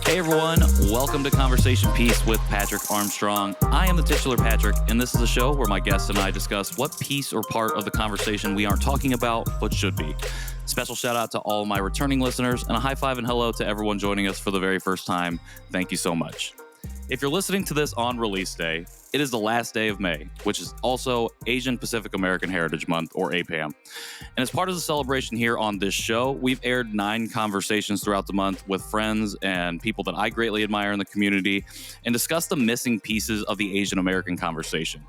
Hey everyone, welcome to Conversation Piece with Patrick Armstrong. I am the titular Patrick, and this is a show where my guests and I discuss what piece or part of the conversation we aren't talking about but should be. Special shout out to all of my returning listeners, and a high five and hello to everyone joining us for the very first time. Thank you so much. If you're listening to this on release day, it is the last day of May, which is also Asian Pacific American Heritage Month, or APAHM. And as part of the celebration here on this show, we've aired 9 conversations throughout the month with friends and people that I greatly admire in the community and discussed the missing pieces of the Asian American conversation.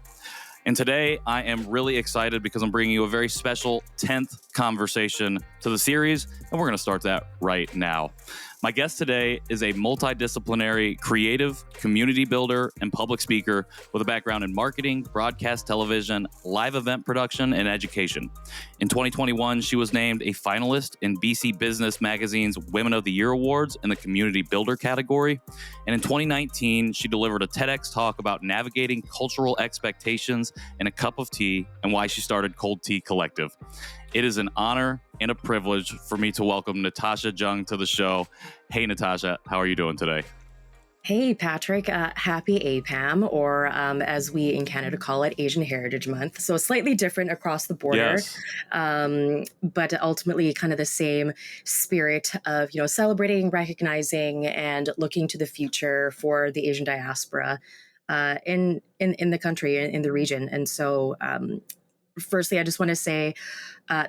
And today, I am really excited because I'm bringing you a very special 10th conversation to the series, and we're going to start that right now. My guest today is a multi-disciplinary creative community builder and public speaker with a background in marketing, broadcast television, live event production, and education. In 2021, she was named a finalist in BC Business Magazine's Women of the Year Awards in the Community Builder category. And in 2019, she delivered a TEDx talk about navigating cultural expectations and a cup of tea and why she started Cold Tea Collective. It is an honor and a privilege for me to welcome Natasha Jung to the show. Hey, Natasha, how are you doing today? Hey, Patrick. Happy APAHM, or as we in Canada call it, Asian Heritage Month. So slightly different across the border, Yes. But ultimately kind of the same spirit of, celebrating, recognizing, and looking to the future for the Asian diaspora in the country, in the region. And so firstly, I just want to say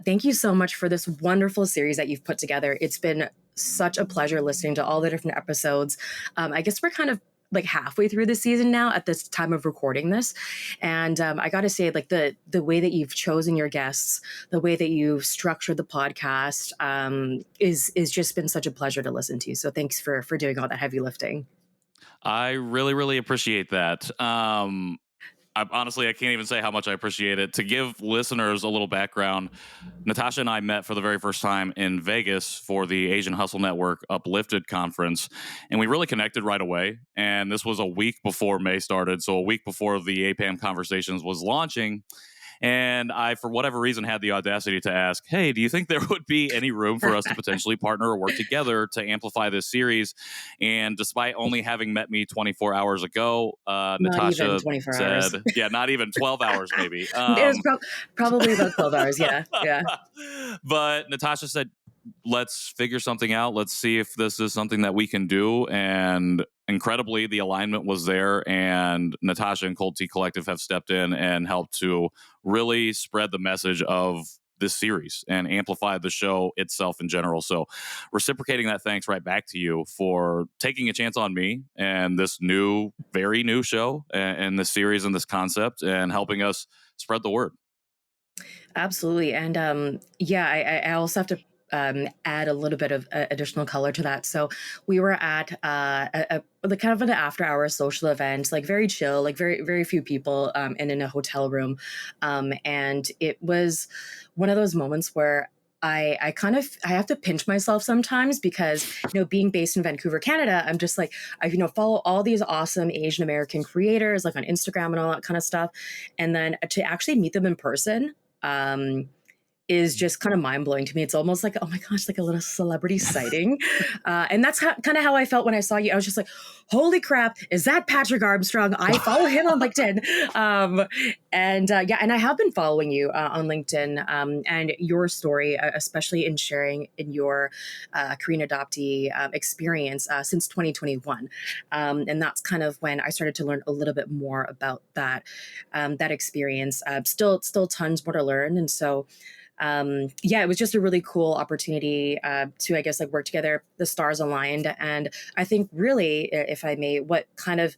thank you so much for this wonderful series that you've put together. It's been such a pleasure listening to all the different episodes. I guess we're kind of like halfway through the season now at this time of recording this. And I got to say, like the way that you've chosen your guests, the way that you've structured the podcast is just been such a pleasure to listen to. So thanks for doing all that heavy lifting. I really, really appreciate that. Honestly, I can't even say how much I appreciate it. To give listeners a little background, Natasha and I met for the very first time in Vegas for the Asian Hustle Network Uplifted conference, and we really connected right away. And this was a week before May started, so a week before the APAHM Conversations was launching. And I, for whatever reason, had the audacity to ask, hey, do you think there would be any room for us to potentially partner or work together to amplify this series? And despite only having met me 24 hours ago, Natasha said, yeah, not even 12 hours maybe. It was probably about 12 hours, yeah. But Natasha said, let's figure something out. Let's see if this is something that we can do. And incredibly, the alignment was there. And Natasha and Cold Tea Collective have stepped in and helped to really spread the message of this series and amplify the show itself in general. So reciprocating that thanks right back to you for taking a chance on me and this new, very new show and this series and this concept and helping us spread the word. Absolutely. And I also have to add a little bit of additional color to that. So we were at a kind of an after-hours social event, like very chill, like very, very few people, and in a hotel room. And it was one of those moments where I have to pinch myself sometimes because, being based in Vancouver, Canada, I'm just like, I follow all these awesome Asian American creators, like on Instagram and all that kind of stuff. And then to actually meet them in person, is just kind of mind-blowing to me. It's almost like, oh my gosh, like a little celebrity sighting. And that's kind of how I felt when I saw you. I was just like, holy crap, is that Patrick Armstrong? I follow him on LinkedIn. And I have been following you on LinkedIn and your story, especially in sharing in your Korean adoptee experience since 2021. And that's kind of when I started to learn a little bit more about that experience. Still tons more to learn. And so it was just a really cool opportunity to, I guess, like work together. The stars aligned. And I think really, if I may, what kind of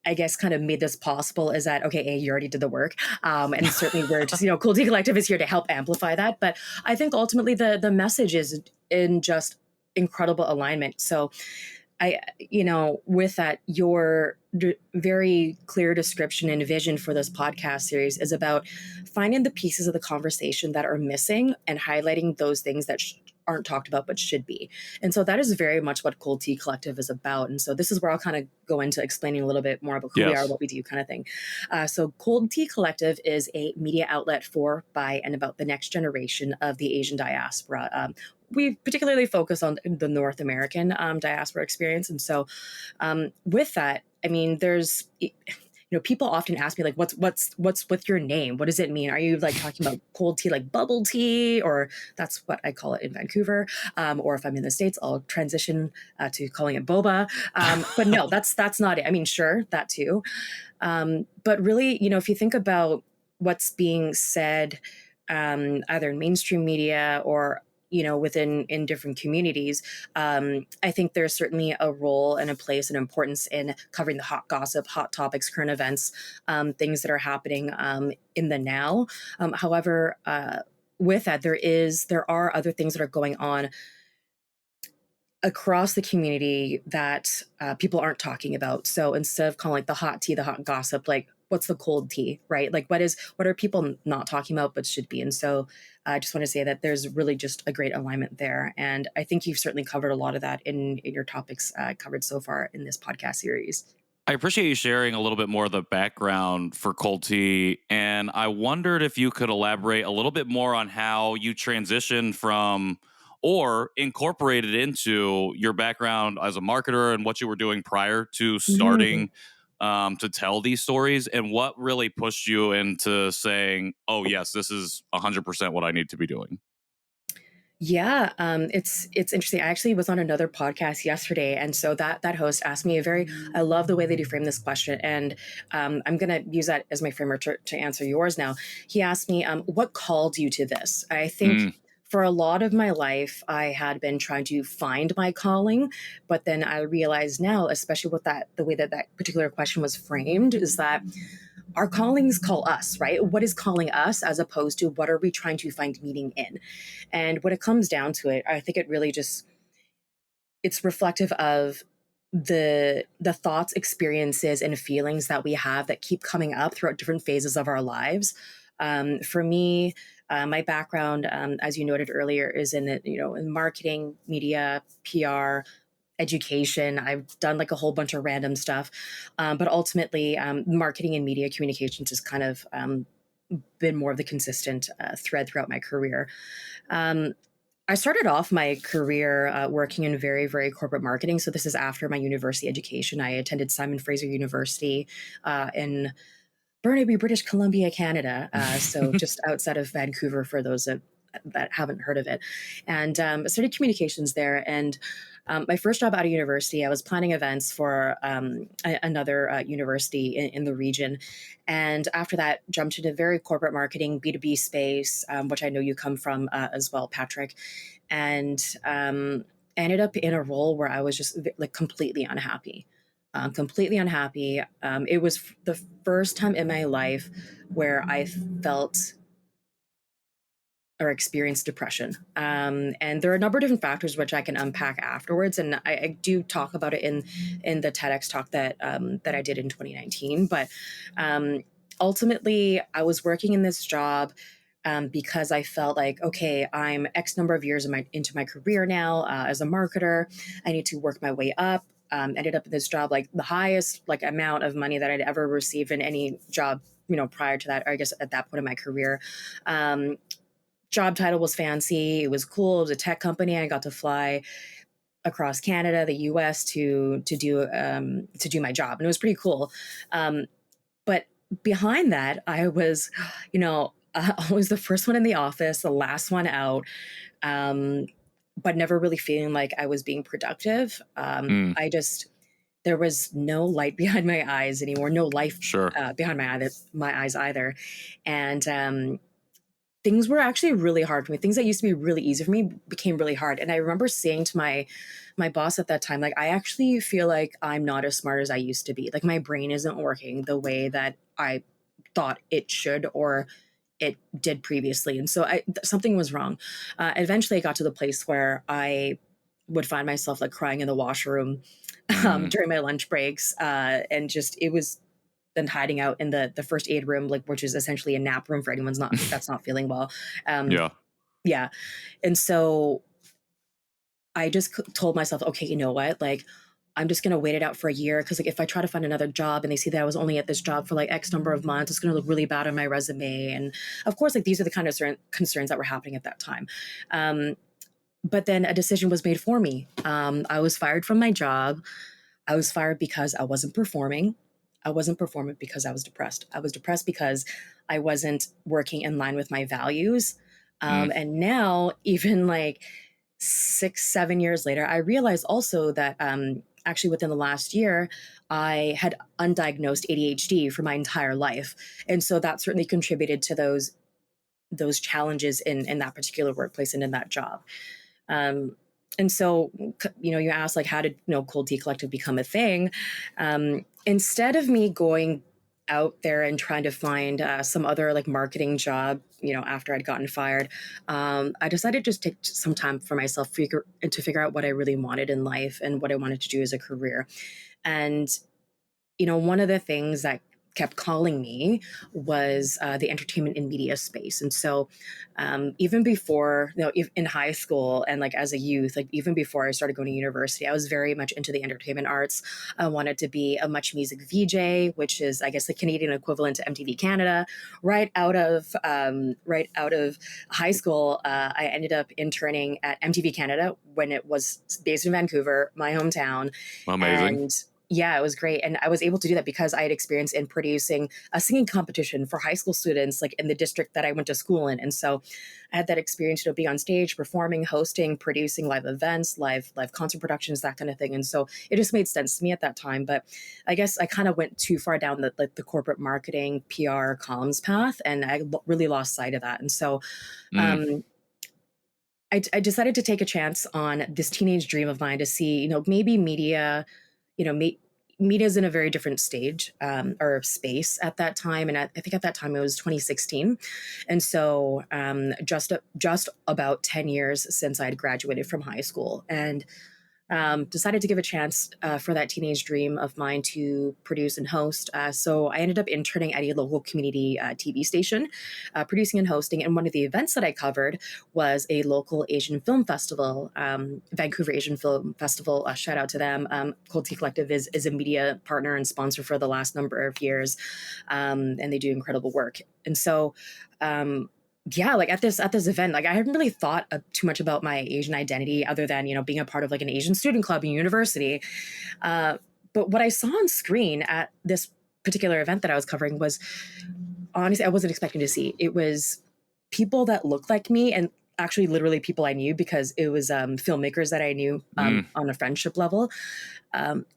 made this possible is that, okay, you already did the work. And certainly we're just, Cool Tea Collective is here to help amplify that. But I think ultimately the message is in just incredible alignment. So with that, your very clear description and vision for this podcast series is about finding the pieces of the conversation that are missing and highlighting those things that aren't talked about but should be. And so that is very much what Cold Tea Collective is about. And so this is where I'll kind of go into explaining a little bit more about who we are, Yes. what we do, kind of thing. So Cold Tea Collective is a media outlet for, by, and about the next generation of the Asian diaspora. We particularly focus on the North American diaspora experience. And so with that, I mean, there's, people often ask me like, what's with your name? What does it mean? Are you like talking about cold tea, like bubble tea, or that's what I call it in Vancouver? Or if I'm in the States, I'll transition to calling it boba. But no, that's not it. I mean, sure, that too. But really, if you think about what's being said, either in mainstream media or within in different communities, I think there's certainly a role and a place and importance in covering the hot gossip, hot topics, current events, things that are happening in the now. However, with that, there are other things that are going on across the community that people aren't talking about. So instead of calling it the hot tea, the hot gossip, like what's the cold tea, right? Like what are people not talking about but should be? And so I just want to say that there's really just a great alignment there. And I think you've certainly covered a lot of that in your topics covered so far in this podcast series. I appreciate you sharing a little bit more of the background for cold tea. And I wondered if you could elaborate a little bit more on how you transitioned from or incorporated into your background as a marketer and what you were doing prior to Mhm. starting to tell these stories, and what really pushed you into saying, oh, yes, this is 100% what I need to be doing. Yeah, it's interesting. I actually was on another podcast yesterday, and so that host asked me a very. I love the way that you frame this question, and I'm gonna use that as my framework to answer yours now. He asked me, "What called you to this?" I think Mm, for a lot of my life, I had been trying to find my calling, but then I realize now, especially with the way that particular question was framed, is that our callings call us, right? What is calling us as opposed to what are we trying to find meaning in? And when it comes down to it, I think it really just it's reflective of the thoughts, experiences, and feelings that we have that keep coming up throughout different phases of our lives. For me, my background, as you noted earlier, is in marketing, media, PR, education. I've done like a whole bunch of random stuff, but ultimately, marketing and media communications has kind of been more of the consistent thread throughout my career. Um, I started off my career working in very, very corporate marketing. So this is after my university education. I attended Simon Fraser University in Burnaby, British Columbia, Canada. So just outside of Vancouver for those that haven't heard of it. And I studied communications there. And my first job out of university, I was planning events for another university in the region. And after that, jumped into very corporate marketing, B2B space, which I know you come from as well, Patrick. And ended up in a role where I was just like completely unhappy. Completely unhappy. It was the first time in my life where I felt or experienced depression. And there are a number of different factors which I can unpack afterwards, and I do talk about it in the TEDx talk that I did in 2019. But ultimately, I was working in this job because I felt like, okay, I'm X number of years into my career now as a marketer. I need to work my way up. Ended up in this job, like the highest like amount of money that I'd ever received in any job, prior to that, or I guess at that point in my career. Job title was fancy. It was cool. It was a tech company. I got to fly across Canada, the U.S. to do my job, and it was pretty cool. But behind that, I was, always the first one in the office, the last one out, um, but never really feeling like I was being productive. mm, There was no light behind my eyes anymore, no life sure. behind my eyes either, and things were actually really hard for me. Things that used to be really easy for me became really hard. And I remember saying to my boss at that time, like, I actually feel like I'm not as smart as I used to be. Like my brain isn't working the way that I thought it should or it did previously. And so something was wrong. Eventually I got to the place where I would find myself like crying in the washroom Mm, during my lunch breaks. And just, it was then hiding out in the first aid room, like which is essentially a nap room for anyone's not that's not feeling well. Um, yeah. yeah, and so I just told myself, okay, you know what? Like, I'm just going to wait it out for a year. Cause like if I try to find another job and they see that I was only at this job for like X number of months, it's going to look really bad on my resume. And of course, like these are the kind of concerns that were happening at that time. Um, but then a decision was made for me. I was fired from my job. I was fired because I wasn't performing. I wasn't performing because I was depressed. I was depressed because I wasn't working in line with my values. Mm. And now, even like 6, 7 years later, I realized also that actually within the last year, I had undiagnosed ADHD for my entire life, and so that certainly contributed to those challenges in that particular workplace and in that job. Um, and so, you asked like, how did Cold Tea Collective become a thing? Instead of me going out there and trying to find some other like marketing job, after I'd gotten fired, I decided to just take some time for myself to figure out what I really wanted in life and what I wanted to do as a career. And one of the things that kept calling me was the entertainment and media space. And so, even before, in high school and like as a youth, like even before I started going to university, I was very much into the entertainment arts. I wanted to be a Much Music VJ, which is, I guess, the Canadian equivalent to MTV Canada. Right out of high school, I ended up interning at MTV Canada when it was based in Vancouver, my hometown, Amazing. and yeah, it was great. And I was able to do that because I had experience in producing a singing competition for high school students, like in the district that I went to school in. And so I had that experience to be on stage, performing, hosting, producing live events, live concert productions, that kind of thing. And so it just made sense to me at that time. But I guess I kind of went too far down the corporate marketing, PR, comms path, and I really lost sight of that. And so Mm. um, I decided to take a chance on this teenage dream of mine to see, maybe media, you know, me, media's in a very different stage or space at that time. And I think at that time it was 2016. And so just about 10 years since I had graduated from high school. And decided to give a chance for that teenage dream of mine to produce and host. So I ended up interning at a local community TV station, producing and hosting. And one of the events that I covered was a local Asian film festival, Vancouver Asian Film Festival. Shout out to them. Cold Tea Collective is a media partner and sponsor for the last number of years, and they do incredible work. And so, yeah, like at this event, like I hadn't really thought too much about my Asian identity other than being a part of like an Asian student club in university. uh, but what I saw on screen at this particular event that I was covering was, honestly, I wasn't expecting to see. It was people that looked like me, and actually literally people I knew, because it was filmmakers that I knew Mm. on a friendship level,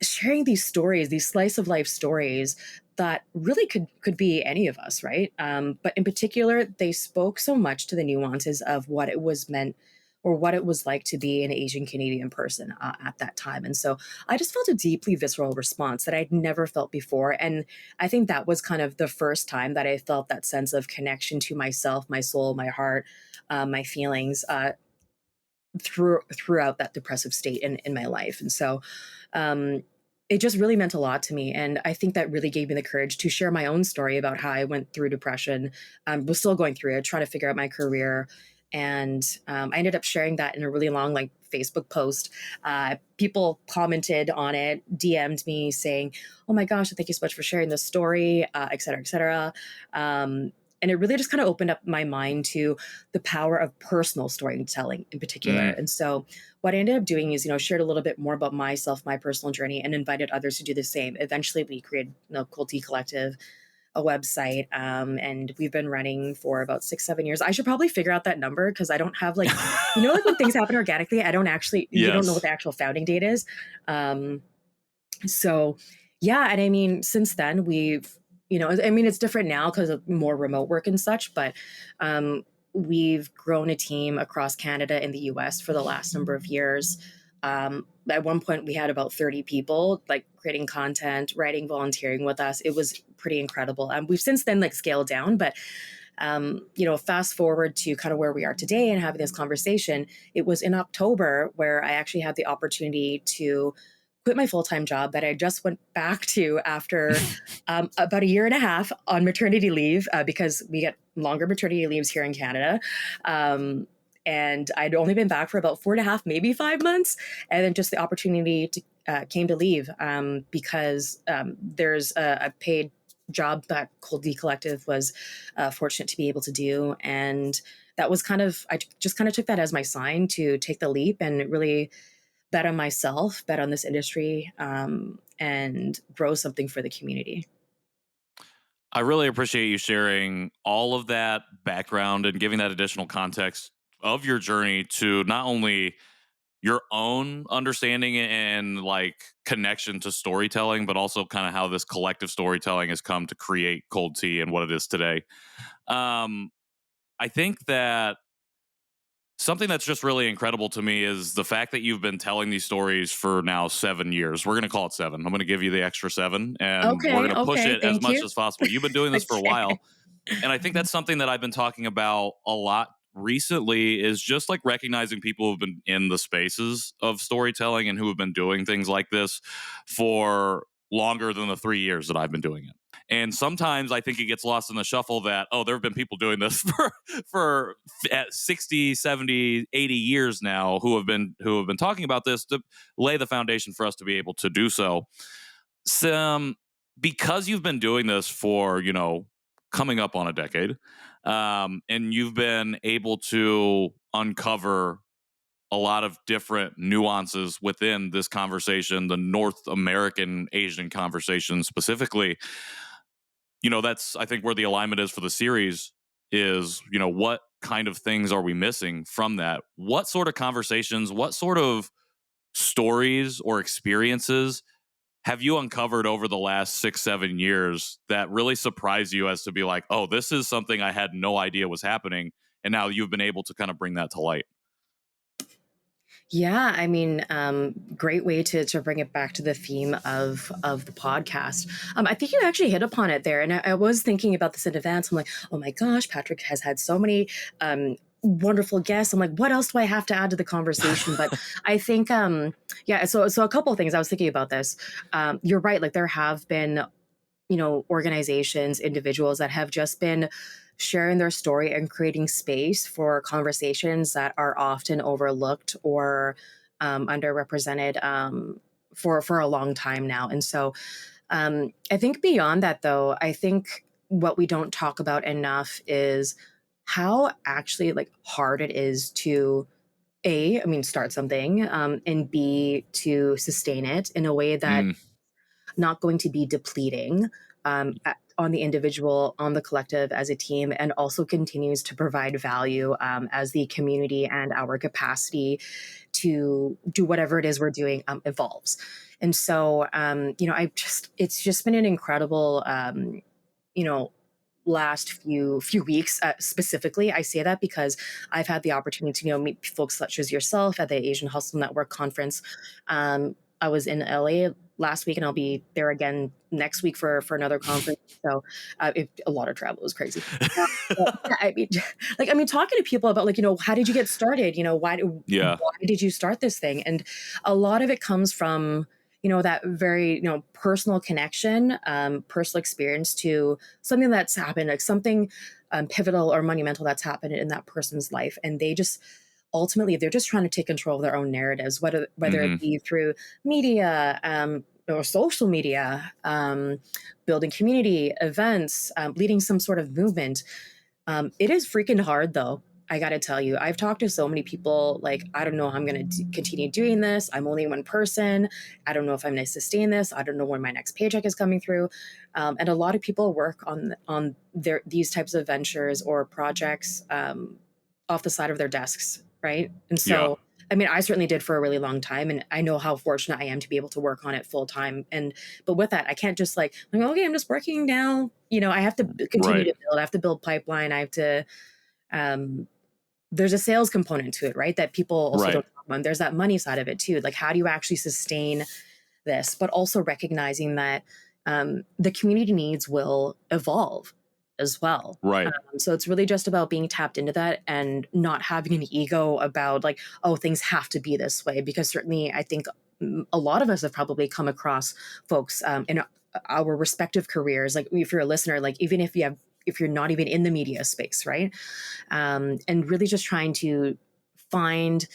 sharing these stories, these slice of life stories that really could be any of us, right? But in particular, they spoke so much to the nuances of what it was meant or what it was like to be an Asian Canadian person at that time. And so I just felt a deeply visceral response that I'd never felt before. And I think that was kind of the first time that I felt that sense of connection to myself, my soul, my heart, my feelings, throughout that depressive state in my life. And so um, it just really meant a lot to me. And I think that really gave me the courage to share my own story about how I went through depression, was still going through it, trying to figure out my career. And I ended up sharing that in a really long, like, Facebook post. People commented on it, DM'd me saying, "Oh my gosh, thank you so much for sharing this story," et cetera, et cetera. And it really just kind of opened up my mind to the power of personal storytelling in particular. Mm. And so what I ended up doing is, shared a little bit more about myself, my personal journey, and invited others to do the same. Eventually, we created Cold Tea Collective, a website, and we've been running for about 6, 7 years. I should probably figure out that number because I don't have like, like when things happen organically, I don't actually, you don't know what Yes. the actual founding date is. Um, so yeah, and I mean, since then I mean, it's different now because of more remote work and such, but um, we've grown a team across Canada and the US for the last number of years. At one point, we had about 30 people like creating content, writing, volunteering with us. It was pretty incredible. We've since then like scaled down, but fast forward to kind of where we are today and having this conversation. It was in October where I actually had the opportunity to quit my full-time job that I just went back to after about a year and a half on maternity leave, because we get longer maternity leaves here in Canada. Um, and I'd only been back for about 4.5, maybe 5 months. And then just the opportunity came to leave because there's a paid job that Cold D Collective was fortunate to be able to do. And that was I just kind of took that as my sign to take the leap and really bet on myself, bet on this industry, and grow something for the community. I really appreciate you sharing all of that background and giving that additional context of your journey to not only your own understanding and like connection to storytelling, but also kind of how this collective storytelling has come to create Cold Tea and what it is today. Um, I think that something that's just really incredible to me is the fact that you've been telling these stories for now 7 years. We're going to call it 7. I'm going to give you the extra 7 and we're Okay, going to push okay, it as thank much you. as possible. You've been doing this for a Okay. while. And I think that's something that I've been talking about a lot recently is just like recognizing people who've been in the spaces of storytelling and who have been doing things like this for longer than the 3 years that I've been doing it. And sometimes I think it gets lost in the shuffle that, oh, there have been people doing this for 60, 70, 80 years now who have been talking about this to lay the foundation for us to be able to do so. Some because you've been doing this for, coming up on a decade, and you've been able to uncover a lot of different nuances within this conversation, the North American Asian conversation specifically. That's I think where the alignment is for the series is, what kind of things are we missing from that? What sort of conversations, what sort of stories or experiences have you uncovered over the last 6, 7 years that really surprised you as to be like, oh, this is something I had no idea was happening. And now you've been able to kind of bring that to light. Yeah, I mean, great way to bring it back to the theme of the podcast. I think you actually hit upon it there, and I was thinking about this in advance. I'm like, oh my gosh, Patrick has had so many wonderful guests. I'm like, what else do I have to add to the conversation? But I think, yeah. So a couple of things I was thinking about this. You're right. Like there have been organizations, individuals that have just been sharing their story and creating space for conversations that are often overlooked or underrepresented for a long time now. And so I think beyond that, though, I think what we don't talk about enough is how actually like hard it is to I mean, start something, and B, to sustain it in a way that Mm, not going to be depleting on the individual, on the collective as a team, and also continues to provide value as the community and our capacity to do whatever it is we're doing evolves. And so, it's just been an incredible, you know, last few weeks specifically. I say that because I've had the opportunity to meet folks such as yourself at the Asian Hustle Network conference. I was in LA last week, and I'll be there again next week for another conference. So a lot of travel is crazy. But, yeah, I mean, talking to people about how did you get started? yeah. Why did you start this thing? And a lot of it comes from that very personal connection, personal experience to something that's happened, like something pivotal or monumental that's happened in that person's life, and they just ultimately they're just trying to take control of their own narratives, whether it Hmm. be through media, or social media, building community events, leading some sort of movement. It is freaking hard, though. I got to tell you, I've talked to so many people. Like, I don't know how I'm going to continue doing this. I'm only one person. I don't know if I'm going to sustain this. I don't know when my next paycheck is coming through. And a lot of people work on these types of ventures or projects off the side of their desks, right? And Yeah. so, I mean, I certainly did for a really long time, and I know how fortunate I am to be able to work on it full time. But with that, I can't just like, okay, I'm just working now. I have to continue Right. to build. I have to build pipeline. I have to. Um, there's a sales component to it, right? That people also Right. don't talk about. And there's that money side of it too. Like, how do you actually sustain this? But also recognizing that the community needs will evolve as well. Right. So it's really just about being tapped into that and not having an ego about like, oh, things have to be this way. Because certainly, I think a lot of us have probably come across folks in our respective careers. Like, if you're a listener, like even if you're not even in the media space, right? And really just trying to find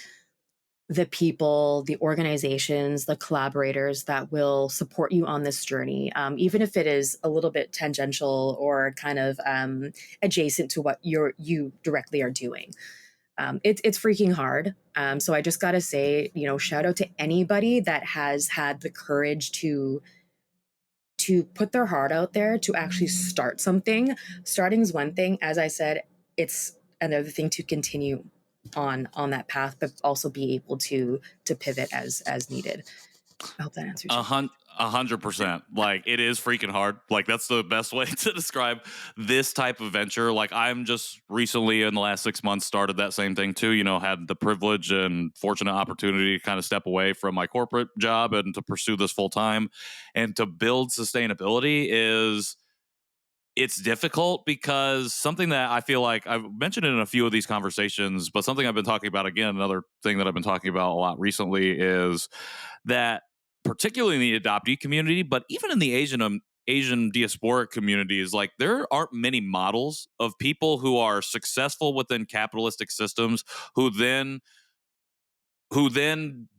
the people, the organizations, the collaborators that will support you on this journey, even if it is a little bit tangential or kind of adjacent to what you directly are doing. It's freaking hard. So I just got to say, shout out to anybody that has had the courage to put their heart out there to actually start something. Starting is one thing. As I said, it's another thing to continue on that path, but also be able to pivot as needed. I hope that answers A your question. 100%. Like, it is freaking hard. Like, that's the best way to describe this type of venture. Like, I'm just recently in the last 6 months started that same thing too. Had the privilege and fortunate opportunity to kind of step away from my corporate job and to pursue this full time, and to build sustainability it's difficult, because something that I feel like I've mentioned in a few of these conversations, but something I've been talking about again, another thing that I've been talking about a lot recently, is that particularly in the adoptee community, but even in the Asian diasporic communities, like, there aren't many models of people who are successful within capitalistic systems who then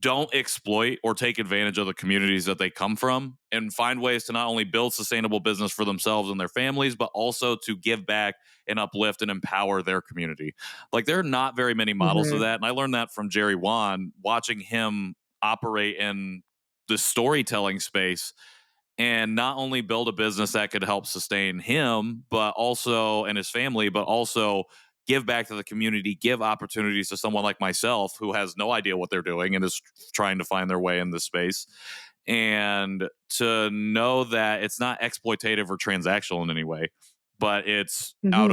don't exploit or take advantage of the communities that they come from, and find ways to not only build sustainable business for themselves and their families, but also to give back and uplift and empower their community. Like, there are not very many models of Mhm. that. And I learned that from Jerry Wan, watching him operate in the storytelling space, and not only build a business that could help sustain him, but also, and his family, but also give back to the community, give opportunities to someone like myself who has no idea what they're doing and is trying to find their way in this space. And to know that it's not exploitative or transactional in any way, but Mhm. it's out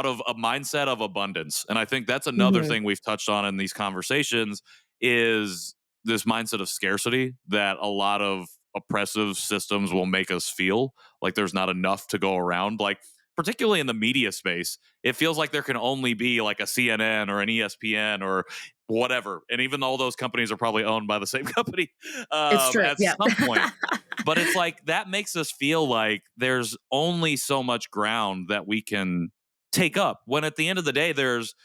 of a mindset of abundance. And I think that's another Mhm. thing we've touched on in these conversations, is this mindset of scarcity that a lot of oppressive systems will make us feel like there's not enough to go around. Like, particularly in the media space, it feels like there can only be like a CNN or an ESPN or whatever. And even though those companies are probably owned by the same company It's true. at Yeah. some point, but it's like that makes us feel like there's only so much ground that we can take up, when at the end of the day, there's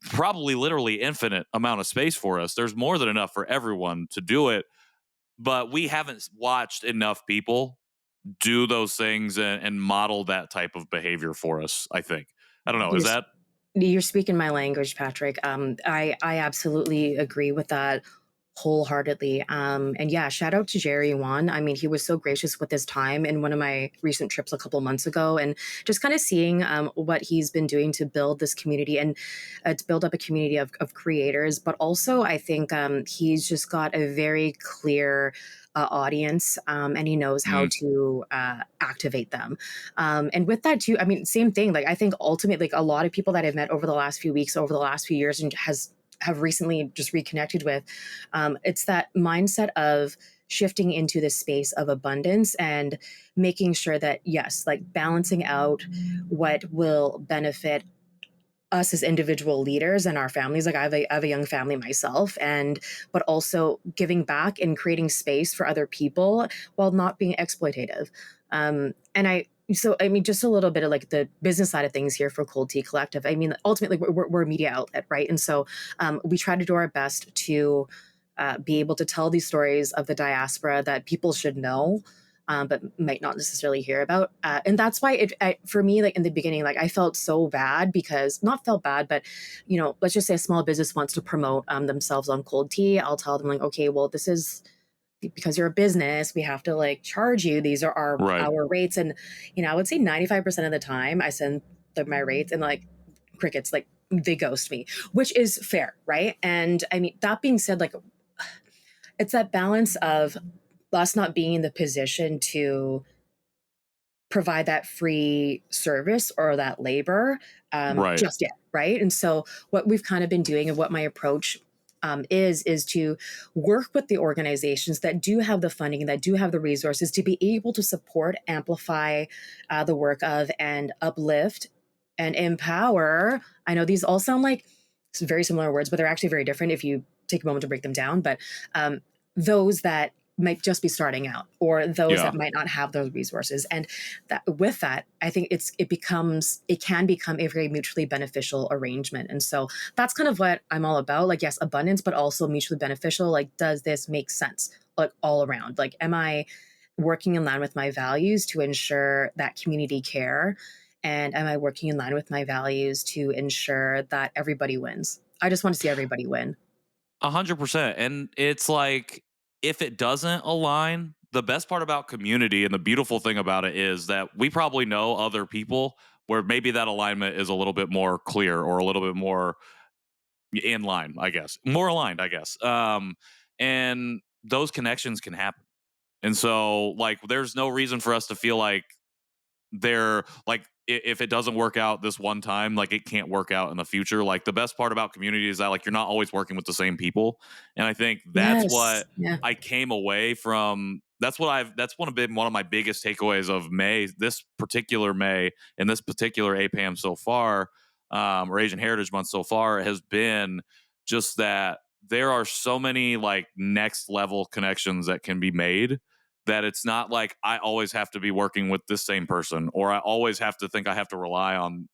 probably literally infinite amount of space for us. There's more than enough for everyone to do it, but we haven't watched enough people do those things and model that type of behavior for us, I think. I don't know. Is You're that You're speaking my language, Patrick. I absolutely agree with that wholeheartedly. And yeah, shout out to Jerry Wan. I mean, he was so gracious with his time in one of my recent trips a couple months ago, and just kind of seeing what he's been doing to build this community and to build up a community of creators. But also, I think he's just got a very clear audience, and he knows how mm, to activate them. And with that too, I mean, same thing. Like, I think ultimately, like, a lot of people that I've met over the last few weeks, over the last few years, and have recently just reconnected with, it's that mindset of shifting into the space of abundance and making sure that, yes, like, balancing out what will benefit us as individual leaders and our families. Like, I have a young family myself, and but also giving back and creating space for other people while not being exploitative. And I mean, just a little bit of like the business side of things here for Cold Tea Collective. I mean, ultimately, we're a media outlet, right? And so we try to do our best to be able to tell these stories of the diaspora that people should know, but might not necessarily hear about. And that's why for me, like in the beginning, like I felt so bad, because not felt bad, but let's just say a small business wants to promote themselves on cold tea. I'll tell them like, okay, well, this is because you're a business, we have to like charge you. These are right. our rates. And, I would say 95% of the time I send my rates, and like crickets, like they ghost me, which is fair. Right. And I mean, that being said, like, it's that balance of us not being in the position to provide that free service or that labor Right. just yet, right? And so what we've kind of been doing, and what my approach is to work with the organizations that do have the funding and that do have the resources to be able to support, amplify the work of, and uplift and empower. I know these all sound like some very similar words, but they're actually very different if you take a moment to break them down. But those that might just be starting out, or those Yeah. that might not have those resources. And that with that, I think it can become a very mutually beneficial arrangement. And so that's kind of what I'm all about. Like, yes, abundance, but also mutually beneficial. Like, does this make sense? Like, all around, like, am I working in line with my values to ensure that community care? And am I working in line with my values to ensure that everybody wins? I just want to see everybody win. 100%. And it's like, if it doesn't align, the best part about community and the beautiful thing about it is that we probably know other people where maybe that alignment is a little bit more clear or a little bit more in line, I guess, more aligned, I guess. And those connections can happen. And so, like, there's no reason for us to feel like they're like, if it doesn't work out this one time, like, it can't work out in the future. Like, the best part about community is that, like, you're not always working with the same people. And I think that's Yes. what Yeah. I came away from. That's one of my biggest takeaways of May, this particular May, and this particular APAM so far, or Asian Heritage Month so far, has been just that there are so many like next level connections that can be made, that it's not like I always have to be working with this same person, or I always have to think I have to rely on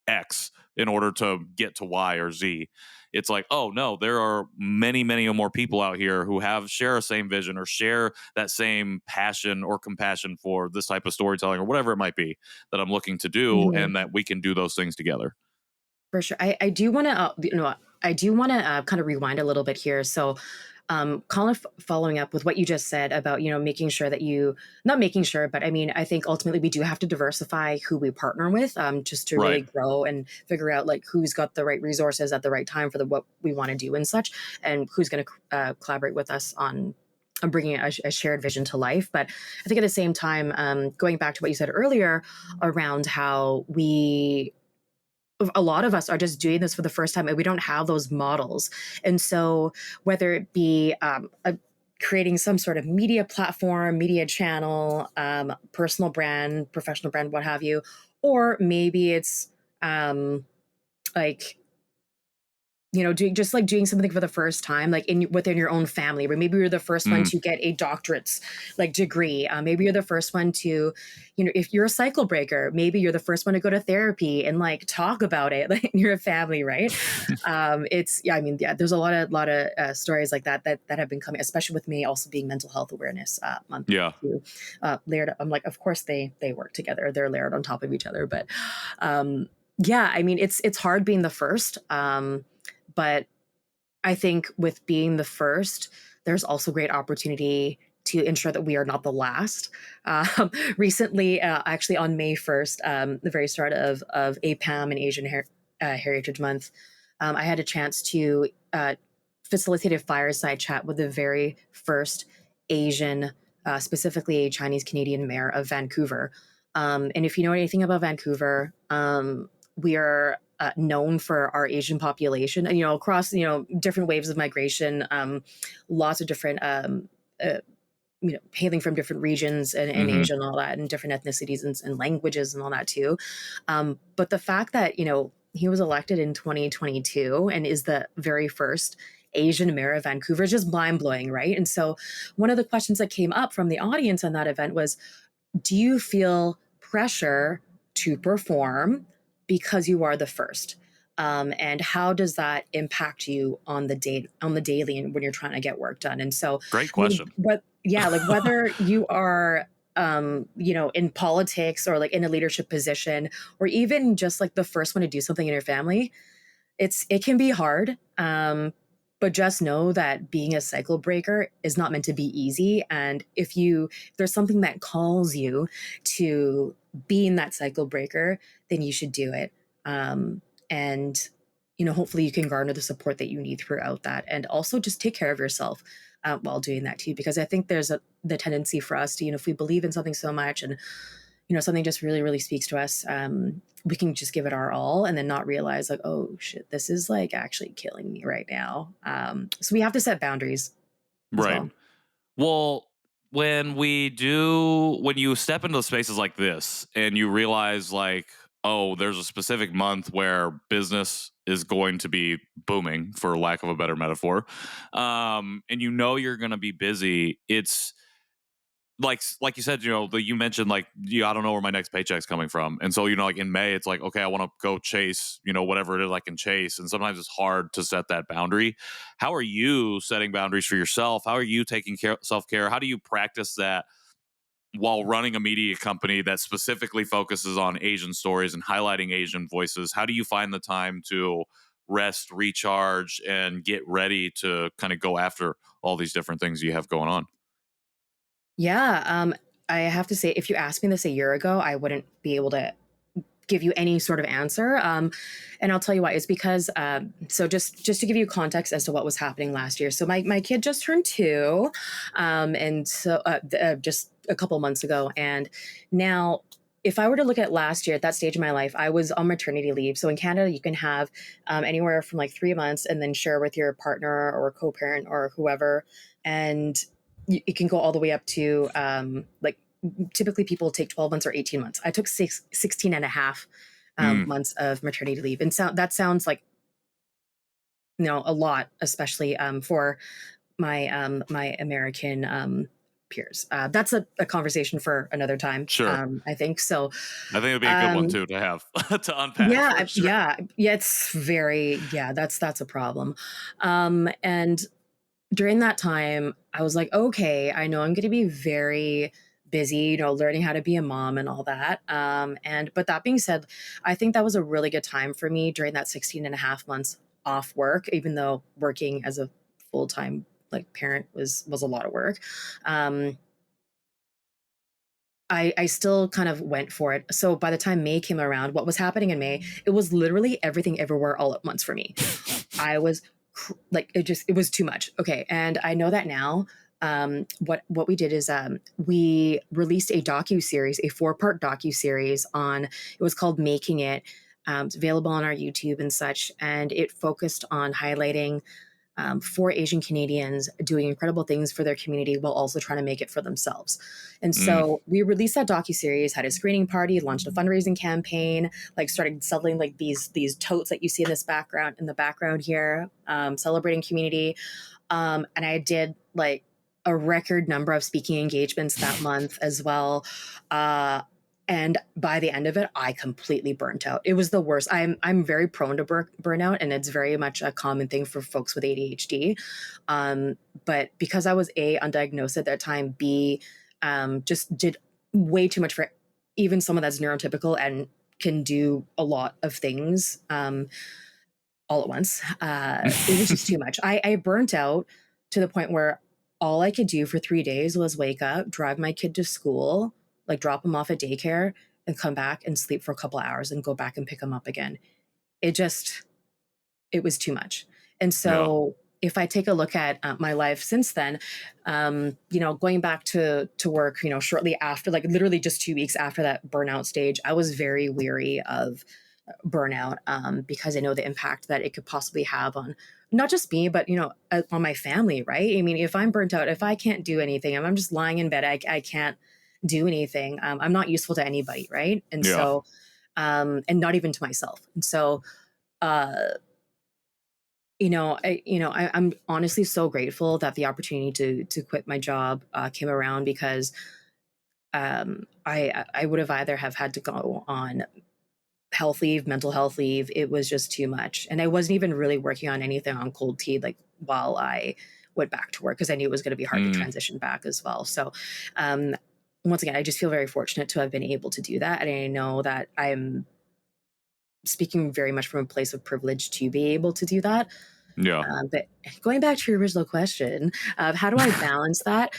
X in order to get to Y or Z. It's like, oh no, there are many, many more people out here who share a same vision or share that same passion or compassion for this type of storytelling or whatever it might be that I'm looking to do, Mhm. and that we can do those things together. For sure. I do want to, I do want to kind of rewind a little bit here. So, Colin, following up with what you just said about, making sure that not making sure, but I mean, I think ultimately we do have to diversify who we partner with, just to Right. really grow and figure out like who's got the right resources at the right time for what we want to do and such, and who's going to collaborate with us on bringing a shared vision to life. But I think at the same time, going back to what you said earlier around how a lot of us are just doing this for the first time and we don't have those models. And so, whether it be creating some sort of media platform, media channel, personal brand, professional brand, what have you, or maybe it's like doing something for the first time, like within your own family, where maybe you're the first one Mm. to get a doctorate's like degree. Maybe you're the first one to, if you're a cycle breaker, maybe you're the first one to go to therapy and like talk about it like in your family, right? It's yeah, I mean, yeah, there's a lot of stories like that have been coming, especially with me also being Mental Health Awareness Month Yeah. too. Layered, I'm like, of course they work together, they're layered on top of each other, but yeah, I mean, it's hard being the first. But I think with being the first, there's also great opportunity to ensure that we are not the last. Recently, actually on May 1st, the very start of APAM and Asian Heritage Month, I had a chance to facilitate a fireside chat with the very first Asian, specifically a Chinese Canadian mayor of Vancouver. And if you know anything about Vancouver, we are known for our Asian population, and across different waves of migration, lots of different hailing from different regions in Hmm. Asia and all that, and different ethnicities and languages and all that too. But the fact that he was elected in 2022 and is the very first Asian mayor of Vancouver is just mind blowing, right? And so one of the questions that came up from the audience on that event was, do you feel pressure to perform because you are the first? And how does that impact you on the daily and when you're trying to get work done? And so, Great I mean, question. but yeah, like whether you are, in politics or like in a leadership position, or even just like the first one to do something in your family, it can be hard. But just know that being a cycle breaker is not meant to be easy. And if there's something that calls you to being that cycle breaker, then you should do it. And hopefully you can garner the support that you need throughout that, and also just take care of yourself while doing that too. Because I think there's the tendency for us to, if we believe in something so much, and something just really, really speaks to us, we can just give it our all and then not realize like, oh shit, this is like actually killing me right now. So we have to set boundaries as Right. well. Well, when you step into spaces like this and you realize, like, oh, there's a specific month where business is going to be booming, for lack of a better metaphor, and you know you're going to be busy. It's like you said, you mentioned like, I don't know where my next paycheck's coming from, and so like in May, it's like, okay, I want to go chase whatever it is I can chase, and sometimes it's hard to set that boundary. How are you setting boundaries for yourself? How are you taking care self-care? How do you practice that while running a media company that specifically focuses on Asian stories and highlighting Asian voices? How do you find the time to rest, recharge, and get ready to kind of go after all these different things you have going on? Yeah, I have to say, if you asked me this a year ago, I wouldn't be able to give you any sort of answer. And I'll tell you why. It's because so just to give you context as to what was happening last year. So my kid just turned 2, and so just a couple months ago, and now. If I were to look at last year at that stage of my life, I was on maternity leave. So in Canada, you can have anywhere from like 3 months and then share with your partner or co-parent or whoever. And it can go all the way up to like typically people take 12 months or 18 months. I took 16 and a half Mm, months of maternity leave. And that sounds like, a lot, especially for my American peers. That's a conversation for another time. sure. I think so. I think it'd be a good one Um, too to have to unpack yeah, for sure. yeah. It's very, yeah. That's a problem. And during that time, I was like, okay, I know I'm going to be very busy, learning how to be a mom and all that. But that being said, I think that was a really good time for me during that 16 and a half months off work, even though working as a full-time like parent was a lot of work. Um, I still kind of went for it. So by the time May came around, what was happening in May, it was literally everything everywhere all at once for me. I was like, it was too much. Okay. And I know that now. What we did is we released a docu-series, a 4-part docu-series on, it was called Making It. It's available on our YouTube and such. And it focused on highlighting 4 Asian Canadians doing incredible things for their community while also trying to make it for themselves. And Mm, so we released that docu-series, had a screening party, launched a fundraising campaign, like started selling like these totes that you see in the background here, celebrating community. And I did like a record number of speaking engagements that month as well. Uh, and by the end of it, I completely burnt out. It was the worst. I'm very prone to burnout, and it's very much a common thing for folks with ADHD. But because I was A, undiagnosed at that time, B, just did way too much for even someone that's neurotypical and can do a lot of things all at once. It was just too much. I burnt out to the point where all I could do for 3 days was wake up, drive my kid to school, like drop him off at daycare, and come back and sleep for a couple hours and go back and pick him up again. It just, it was too much. And yeah. so if I take a look at my life since then, going back to work, shortly after, like literally just 2 weeks after that burnout stage, I was very weary of burnout because I know the impact that it could possibly have on not just me, but on my family. Right? I mean, if I'm burnt out, if I can't do anything, I'm just lying in bed. I can't do anything. I'm not useful to anybody. Right? And Yeah. so, and not even to myself. And so, uh, I'm honestly so grateful that the opportunity to quit my job came around because I would have either have had to go on health leave, mental health leave. It was just too much. And I wasn't even really working on anything on cold tea, like while I went back to work, because I knew it was going to be hard to Mm, transition back as well. So, um, once again, I just feel very fortunate to have been able to do that. And I know that I'm speaking very much from a place of privilege to be able to do that. yeah. But going back to your original question of how do I balance that?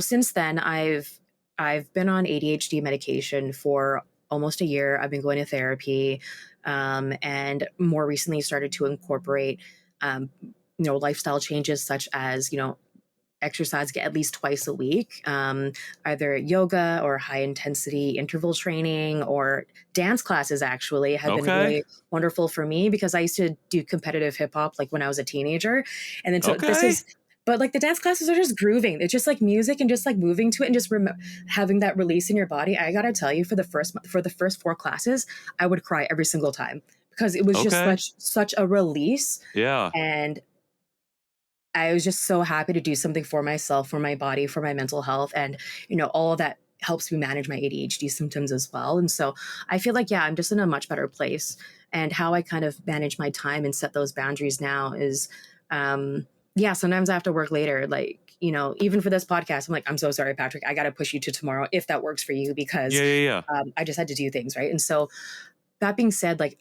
Since then I've been on ADHD medication for almost a year. I've been going to therapy, and more recently started to incorporate, lifestyle changes such as exercise, get at least twice a week, either yoga or high intensity interval training or dance classes actually have been Okay. really wonderful for me because I used to do competitive hip hop like when I was a teenager. And then so this Okay. but like the dance classes are just grooving. It's just like music and just like moving to it and just having that release in your body. I gotta tell you, for the first 4 classes, I would cry every single time because it was just Okay. such a release, Yeah. and I was just so happy to do something for myself, for my body, for my mental health, and all of that helps me manage my ADHD symptoms as well. And so I feel like, yeah, I'm just in a much better place. And how I kind of manage my time and set those boundaries now is, yeah, sometimes I have to work later. Like, even for this podcast, I'm like, I'm so sorry, Patrick, I got to push you to tomorrow if that works for you, because Yeah. Yeah. Yeah. I just had to do things. Right. And so that being said, like,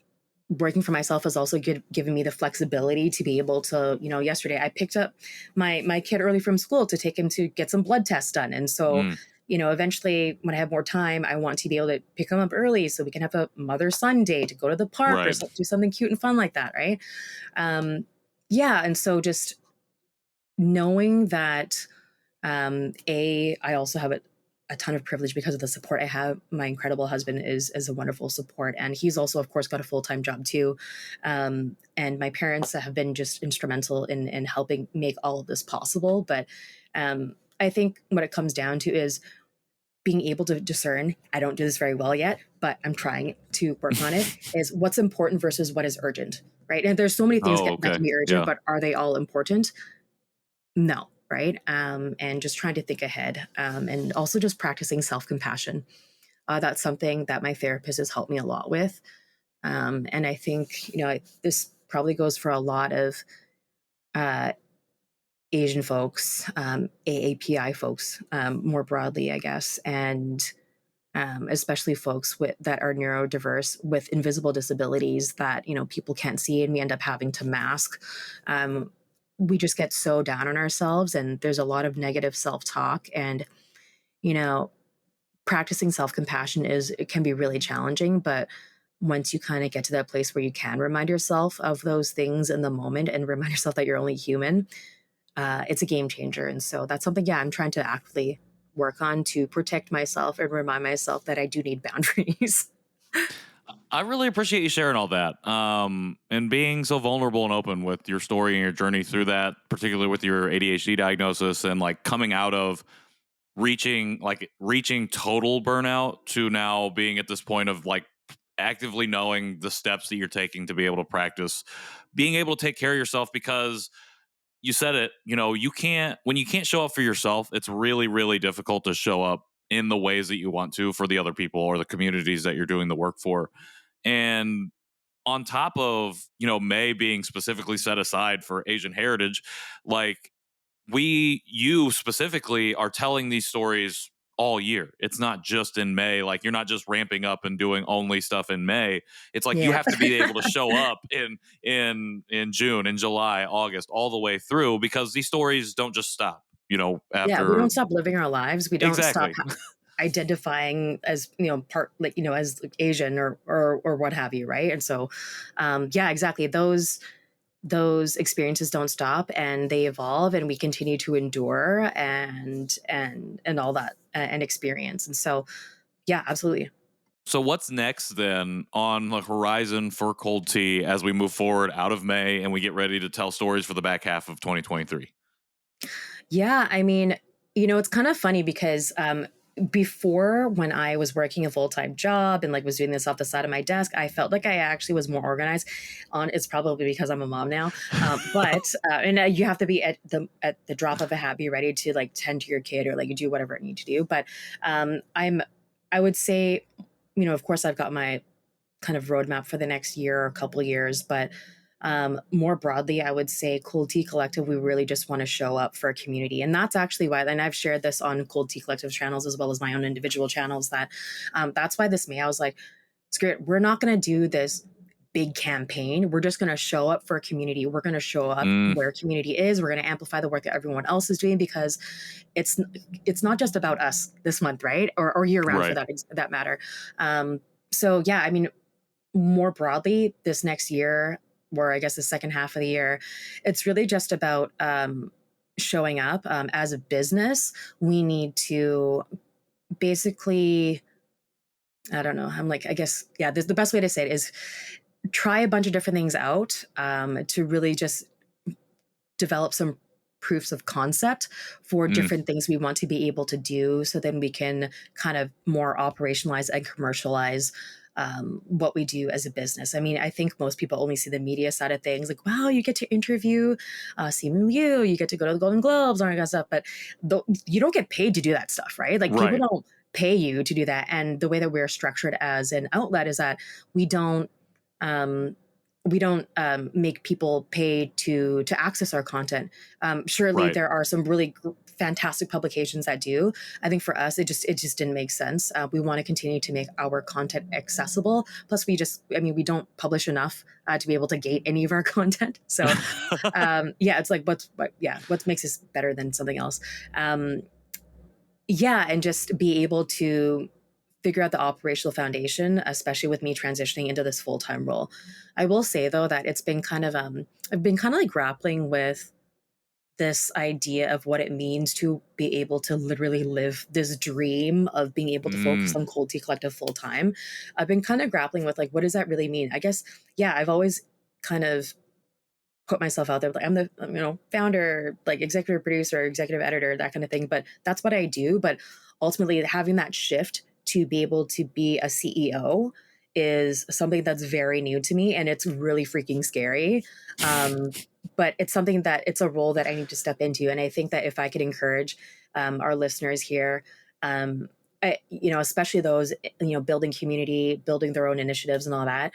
working for myself has also given me the flexibility to be able to, yesterday I picked up my kid early from school to take him to get some blood tests done. And so, Mm, eventually when I have more time, I want to be able to pick him up early so we can have a mother-son day to go to the park or right. do something cute and fun like that. Right. Yeah. And so just knowing that, I also have a ton of privilege because of the support I have. My incredible husband is a wonderful support, and he's also, of course, got a full-time job too. And my parents have been just instrumental in helping make all of this possible. But I think what it comes down to is being able to discern. I don't do this very well yet, but I'm trying to work on it. Is what's important versus what is urgent, right? And there's so many things Oh, that okay. can be urgent, Yeah. but are they all important? No, right? And just trying to think ahead, and also just practicing self-compassion. That's something that my therapist has helped me a lot with. And I think, this probably goes for a lot of uh, Asian folks, AAPI folks, more broadly, I guess, and especially folks that are neurodiverse with invisible disabilities that people can't see, and we end up having to mask. We just get so down on ourselves, and there's a lot of negative self-talk, and you know practicing self-compassion it can be really challenging. But once you kind of get to that place where you can remind yourself of those things in the moment and remind yourself that you're only human, it's a game changer. And so that's something, yeah, I'm trying to actively work on to protect myself and remind myself that I do need boundaries. I really appreciate you sharing all that, and being so vulnerable and open with your story and your journey through that, particularly with your ADHD diagnosis and like coming out of reaching total burnout to now being at this point of like actively knowing the steps that you're taking to be able to practice being able to take care of yourself, because you said it, you can't, when you can't show up for yourself, it's really, really difficult to show up in the ways that you want to for the other people or the communities that you're doing the work for. And on top of, May being specifically set aside for Asian heritage, like you specifically are telling these stories all year. It's not just in May. Like you're not just ramping up and doing only stuff in May. It's like you Yeah. have to be able to show up in June, in July, August, all the way through, because these stories don't just stop, Yeah, we after. don't stop living our lives. We don't stop Exactly. identifying as part, like as like Asian or what have you, right? And so yeah, exactly, those experiences don't stop, and they evolve, and we continue to endure and all that, and experience. And so yeah, absolutely. So what's next then on the horizon for Cold Tea as we move forward out of May and we get ready to tell stories for the back half of 2023? Yeah, I mean, it's kind of funny because before, when I was working a full-time job and like was doing this off the side of my desk, I felt like I actually was more organized. On It's probably because I'm a mom now, but and you have to be at the drop of a hat, be ready to like tend to your kid or like do whatever I need to do. But I would say, of course, I've got my kind of roadmap for the next year or a couple of years. But more broadly, I would say Cold Tea Collective, we really just want to show up for a community. And that's actually why, and I've shared this on Cold Tea Collective channels as well as my own individual channels, that that's why this May, I was like, it's great. We're not going to do this big campaign. We're just going to show up for a community. We're going to show up Mm, where community is. We're going to amplify the work that everyone else is doing, because it's it's not just about us this month, right? Or year round for right. that matter. So yeah, I mean, more broadly, this next year, or I guess the second half of the year, it's really just about showing up. As a business, we need to basically, I don't know, I'm like, I guess, yeah, the best way to say it is try a bunch of different things out, to really just develop some proofs of concept for Mm, different things we want to be able to do. So then we can kind of more operationalize and commercialize what we do as a business. I mean, I think most people only see the media side of things, like, wow, you get to interview Simu Liu, you get to go to the Golden Globes, all that kind of stuff, but you don't get paid to do that stuff, right? Like people right. don't pay you to do that. And the way that we're structured as an outlet is that we don't um, make people pay to access our content. Surely Right. there are some really fantastic publications that do. I think for us, it just didn't make sense. We want to continue to make our content accessible. Plus, we don't publish enough to be able to gate any of our content. So, yeah, it's like what makes us better than something else? Um, yeah, and just be able to figure out the operational foundation, especially with me transitioning into this full-time role. I will say though that it's been kind of I've been kind of like grappling with this idea of what it means to be able to literally live this dream of being able to focus Mm, on Cold Tea Collective full time. I've been kind of grappling with like, what does that really mean? I guess, yeah, I've always kind of put myself out there. Like I'm the founder, like executive producer, executive editor, that kind of thing. But that's what I do. But ultimately, having that shift to be able to be a CEO is something that's very new to me, and it's really freaking scary. Um, but it's something that it's a role that I need to step into, and I think that if I could encourage our listeners here. Especially those, building community, building their own initiatives and all that,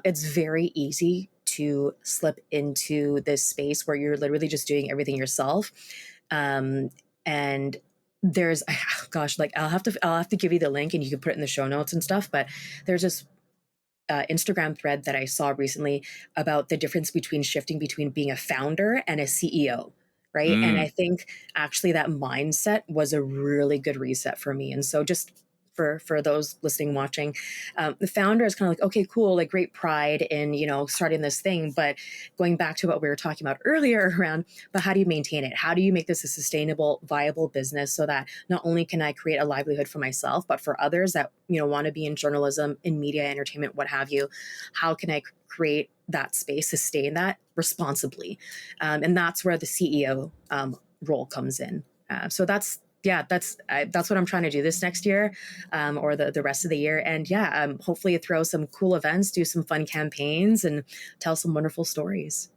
it's very easy to slip into this space where you're literally just doing everything yourself. And there's, gosh, like I'll have to give you the link and you can put it in the show notes and stuff. But there's this Instagram thread that I saw recently about the difference between shifting between being a founder and a CEO. Right. And I mm. think actually that mindset was a really good reset for me. And so just for those listening, watching, the founder is kind of like, okay, cool, like great pride in, starting this thing. But going back to what we were talking about earlier around, but how do you maintain it? How do you make this a sustainable, viable business so that not only can I create a livelihood for myself, but for others that, want to be in journalism, in media, entertainment, what have you, how can I create that space, sustain that responsibly? And that's where the CEO role comes in. So that's what I'm trying to do this next year, or the rest of the year. And yeah, hopefully throw some cool events, do some fun campaigns, and tell some wonderful stories.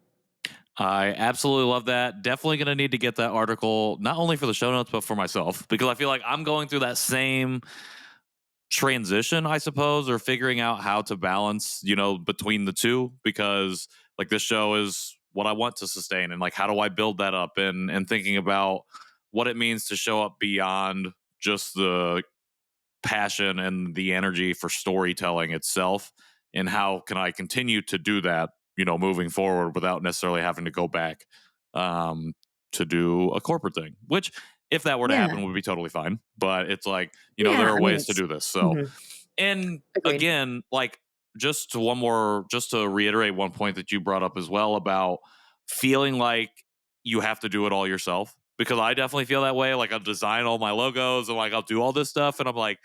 I absolutely love that. Definitely going to need to get that article, not only for the show notes, but for myself, because I feel like I'm going through that same transition, I suppose, or figuring out how to balance, between the two, because like this show is what I want to sustain. And like, how do I build that up, and thinking about what it means to show up beyond just the passion and the energy for storytelling itself, and how can I continue to do that, moving forward without necessarily having to go back um, to do a corporate thing, which if that were to Yeah, happen would be totally fine. But it's like, there yeah. are I mean, ways to it's do this. So, mhm, and agreed. again, like just to reiterate one point that you brought up as well about feeling like you have to do it all yourself. Because I definitely feel that way. Like I'll design all my logos and like I'll do all this stuff. And I'm like,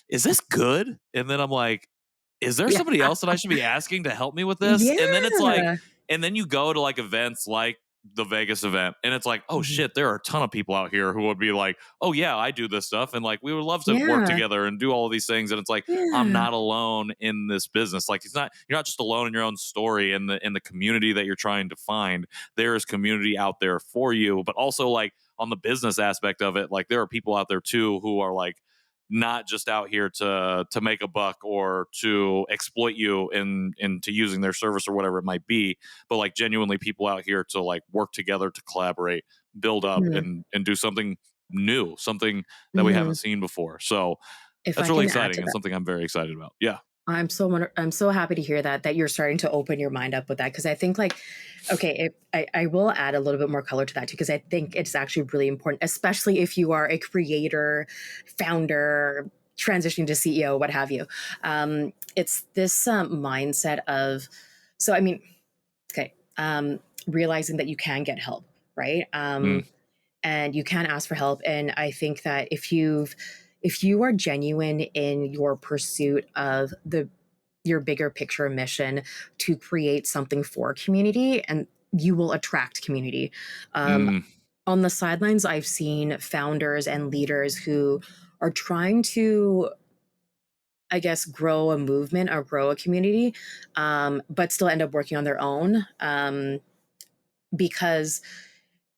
is this good? And then I'm like, is there Yeah, somebody else that I should be asking to help me with this? And then it's like, yeah, and then you go to like events like the Vegas event, and it's like, oh mhm, shit, there are a ton of people out here who would be like, oh yeah, I do this stuff. And like, we would love to work yeah, together and do all of these things. And it's like, I'm yeah. not alone in this business. Like, you're not just alone in your own story and in the community that you're trying to find. There is community out there for you, but also like on the business aspect of it, like there are people out there too who are like, not just out here to make a buck or to exploit you into using their service or whatever it might be, but like genuinely people out here to like work together, to collaborate, build up, Mhm, and do something new, something that we haven't mhm. seen before. So If that's I really can add to exciting and that. something I'm very excited about. Yeah. I'm so happy to hear that you're starting to open your mind up with that, because I think like, okay, I will add a little bit more color to that too, because I think it's actually really important, especially if you are a creator, founder, transitioning to CEO, what have you. It's this mindset of, so I mean, okay, realizing that you can get help, right? Mm, And you can ask for help. And I think that if you are genuine in your pursuit of your bigger picture mission to create something for community, and you will attract community. Um, mm, on the sidelines, I've seen founders and leaders who are trying to, I guess, grow a movement or grow a community, but still end up working on their own, because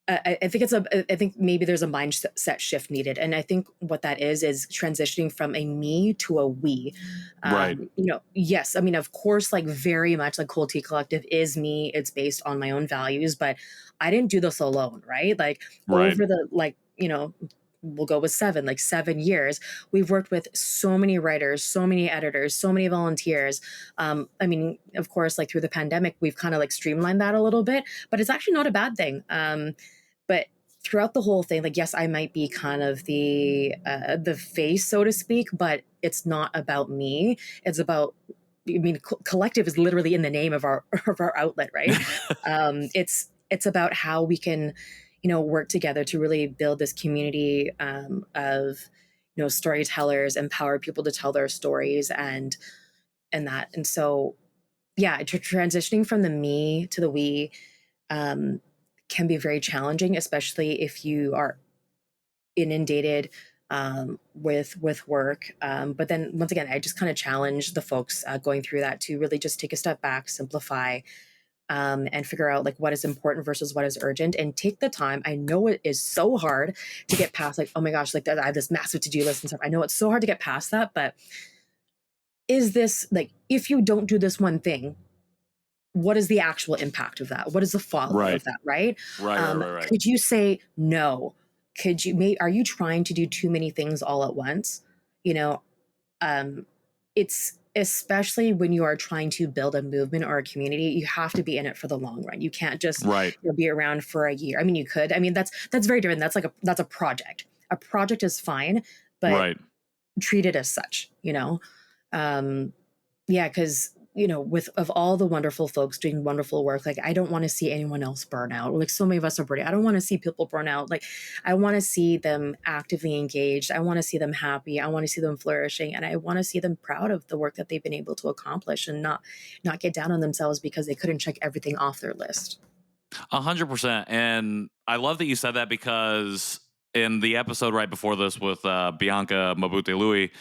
I think I think maybe there's a mindset shift needed, and I think what that is transitioning from a me to a we. Right. Yes, I mean, of course, like very much like Cold Tea Collective is me. It's based on my own values, but I didn't do this alone, right? Like Right. over the we'll go with 7 years, we've worked with so many writers, so many editors, so many volunteers. I mean, of course, like through the pandemic, we've kind of like streamlined that a little bit, but it's actually not a bad thing. But throughout the whole thing, like, yes, I might be kind of the face, so to speak, but it's not about me. It's about, I mean, collective is literally in the name of our of our outlet, right? It's about how we can, work together to really build this community, of storytellers, empower people to tell their stories, and that. And so, yeah, transitioning from the me to the we, um, can be very challenging, especially if you are inundated, with work. But then once again, I just kind of challenge the folks, going through that to really just take a step back, simplify, and figure out like what is important versus what is urgent, and take the time. I know it is so hard to get past, like, oh my gosh, like I have this massive to-do list and stuff. I know it's so hard to get past that, but is this like, if you don't do this one thing, what is the actual impact of that? What is the fallout Right. of that, right? Right. Right. Right. Right. Could you say no? Are you trying to do too many things all at once? You know, um, it's especially when you are trying to build a movement or a community, you have to be in it for the long run. You can't just Right. be around for a year. I mean, you could. I mean, that's very different. That's a project. A project is fine, but Right. treat it as such. Um, yeah, because with of all the wonderful folks doing wonderful work, like I don't want to see anyone else burn out. Like so many of us are burning. I don't want to see people burn out. Like I want to see them actively engaged. I want to see them happy. I want to see them flourishing, and I want to see them proud of the work that they've been able to accomplish, and not get down on themselves because they couldn't check everything off their list. 100%. And I love that you said that because in the episode right before this with Bianca Mabute Louis,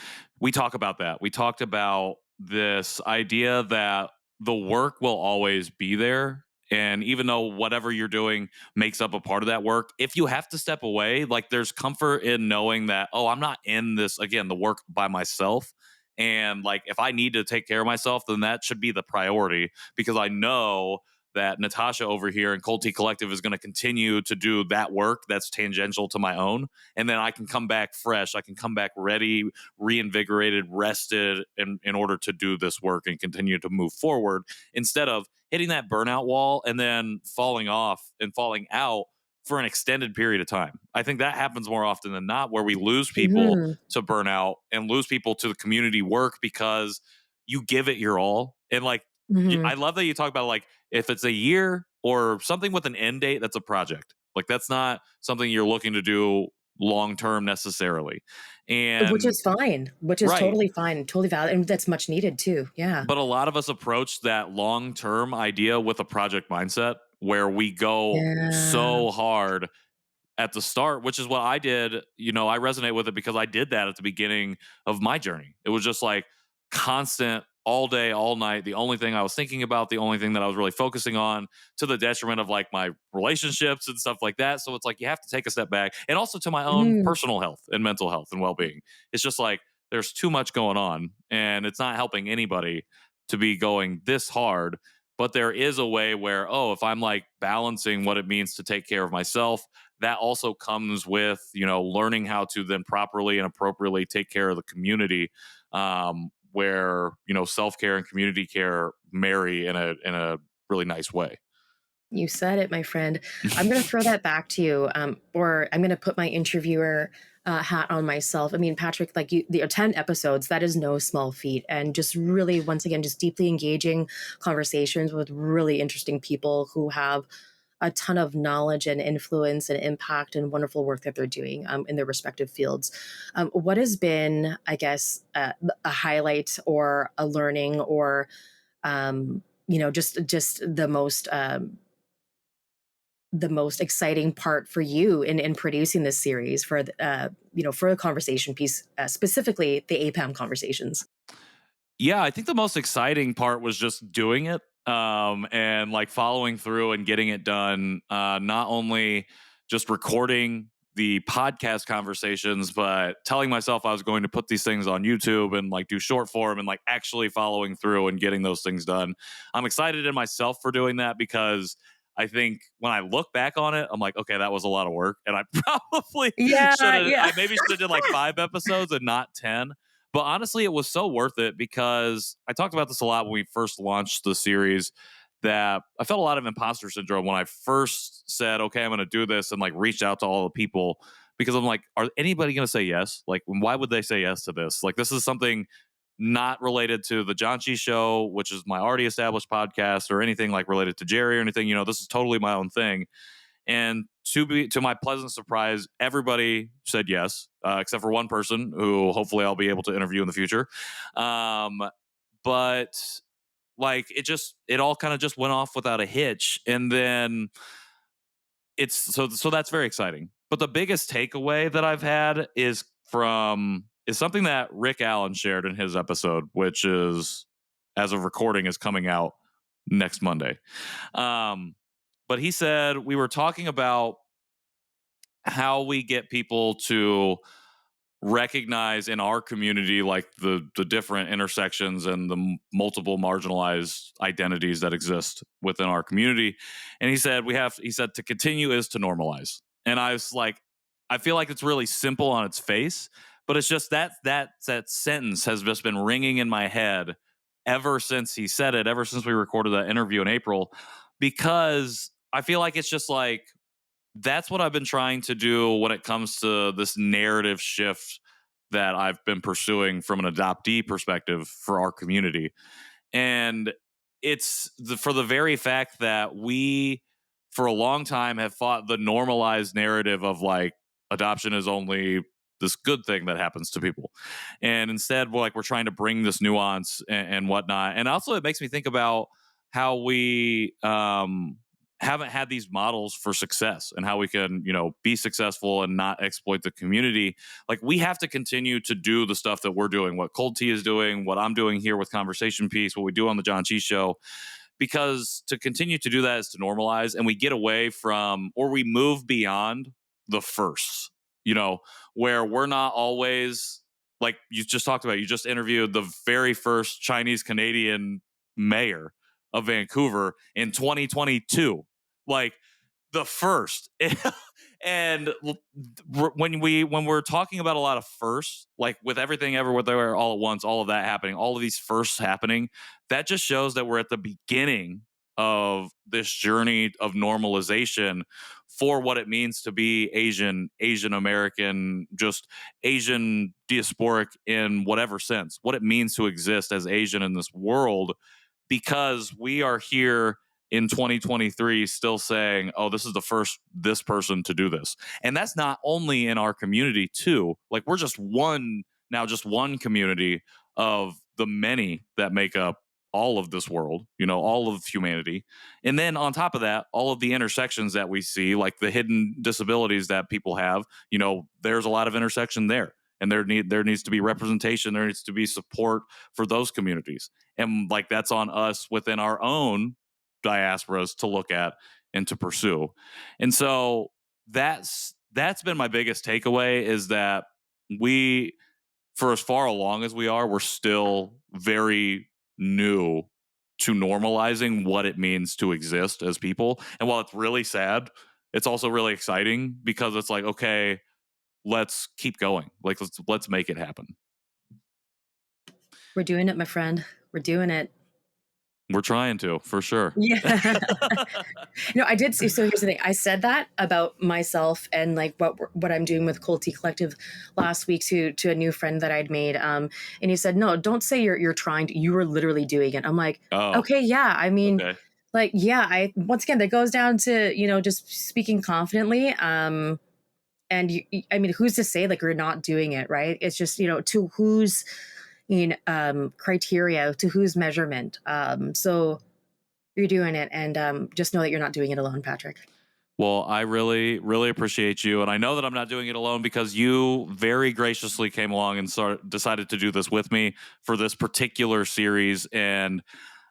we talk about that. We talked about this idea that the work will always be there. And even though whatever you're doing makes up a part of that work, if you have to step away, like there's comfort in knowing that, oh, I'm not in this, again, the work by myself. And like if I need to take care of myself, then that should be the priority because I know that Natasha over here in Cold Tea Collective is going to continue to do that work that's tangential to my own. And then I can come back fresh. I can come back ready, reinvigorated, rested in order to do this work and continue to move forward instead of hitting that burnout wall and then falling off and falling out for an extended period of time. I think that happens more often than not where we lose people Hmm. to burnout and lose people to the community work because you give it your all. And like, Hmm. I love that you talk about like if it's a year or something with an end date, that's a project. Like that's not something you're looking to do long term necessarily. Which And is fine. Which is right. totally fine, totally valid, and that's much needed too. Yeah. But a lot of us approach that long term idea with a project mindset where we go Yeah. so hard at the start, which is what I did. I resonate with it because I did that at the beginning of my journey. It was just like constant all day, all night. The only thing I was thinking about, the only thing that I was really focusing on to the detriment of like my relationships and stuff like that. So it's like you have to take a step back and also to my own Mhm. personal health and mental health and well being. It's just like there's too much going on and it's not helping anybody to be going this hard. But there is a way where, oh, if I'm like balancing what it means to take care of myself, that also comes with learning how to then properly and appropriately take care of the community, where self-care and community care marry in a really nice way. You said it, my friend. I'm going to throw that back to you, or I'm going to put my interviewer, hat on myself. I mean, Patrick, like the 10 episodes, that is no small feat. And just really, once again, just deeply engaging conversations with really interesting people who have a ton of knowledge and influence and impact and wonderful work that they're doing, in their respective fields. What has been, I guess, a highlight or a learning or, just the most, the most exciting part for you in producing this series for for a conversation piece, specifically the APAHM Conversations? Yeah, I think the most exciting part was just doing it, and like following through and getting it done. Not only just recording the podcast conversations, but telling myself I was going to put these things on YouTube and like do short form and like actually following through and getting those things done. I'm excited in myself for doing that because I think when I look back on it, I'm like, okay, that was a lot of work, and I probably should Yeah, have. yeah. I maybe should have did like 5 episodes and not 10. But honestly, it was so worth it because I talked about this a lot when we first launched the series, that I felt a lot of imposter syndrome when I first said, okay, I'm going to do this, and like reached out to all the people because I'm like, are anybody going to say yes? Like, why would they say yes to this? Like, this is something not related to the John Chi show, which is my already established podcast, or anything like related to Jerry or anything. This is totally my own thing. And to my pleasant surprise, everybody said yes, except for one person who hopefully I'll be able to interview in the future. But like it all kind of just went off without a hitch, and then it's so that's very exciting. But the biggest takeaway that I've had is something that Rick Allen shared in his episode, which is, as of recording, is coming out next Monday. But he said we were talking about how we get people to recognize in our community like the different intersections and the multiple marginalized identities that exist within our community. And he said to continue is to normalize. And I was like, I feel like it's really simple on its face, but it's just that sentence has just been ringing in my head ever since he said it, ever since we recorded that interview in April, because I feel like it's just like that's what I've been trying to do when it comes to this narrative shift that I've been pursuing from an adoptee perspective for our community. And it's for the very fact that we, for a long time, have fought the normalized narrative of like adoption is only this good thing that happens to people. And instead, we're trying to bring this nuance and whatnot. And also, it makes me think about how we, haven't had these models for success and how we can, be successful and not exploit the community. Like, we have to continue to do the stuff that we're doing, what Cold Tea is doing, what I'm doing here with Conversation Piece, what we do on the John Chi show, because to continue to do that is to normalize, and we get away from, or we move beyond the firsts, where we're not always like you just talked about. You just interviewed the very first Chinese Canadian mayor of Vancouver in 2022. Like the first. And when we're talking about a lot of firsts, like with everything everywhere all at once, all of that happening, all of these firsts happening, that just shows that we're at the beginning of this journey of normalization for what it means to be Asian American, just Asian diasporic in whatever sense, what it means to exist as Asian in this world, because we are here in 2023 still saying, oh, this is this person to do this. And that's not only in our community too. Like, we're just one community of the many that make up all of this world, all of humanity. And then on top of that, all of the intersections that we see, like the hidden disabilities that people have, there's a lot of intersection there. And there needs to be representation. There needs to be support for those communities. And like, that's on us within our own diasporas to look at and to pursue. And so that's been my biggest takeaway, is that we, for as far along as we are, we're still very new to normalizing what it means to exist as people. And while it's really sad, it's also really exciting, because it's like, okay, let's keep going. Like, let's make it happen. We're doing it, my friend. We're doing it. We're trying to, for sure. Yeah. I did see. So here's the thing. I said that about myself and like what I'm doing with Cold Tea Collective last week to a new friend that I'd made. And he said, no, don't say you're trying to, you were literally doing it. I'm like, okay, yeah. I mean, okay. like, yeah, once again, that goes down to, just speaking confidently. And I mean, who's to say like you're not doing it, right? It's just, to whose, criteria, to whose measurement. So you're doing it, and just know that you're not doing it alone, Patrick. Well, I really, really appreciate you. And I know that I'm not doing it alone because you very graciously came along and decided to do this with me for this particular series. And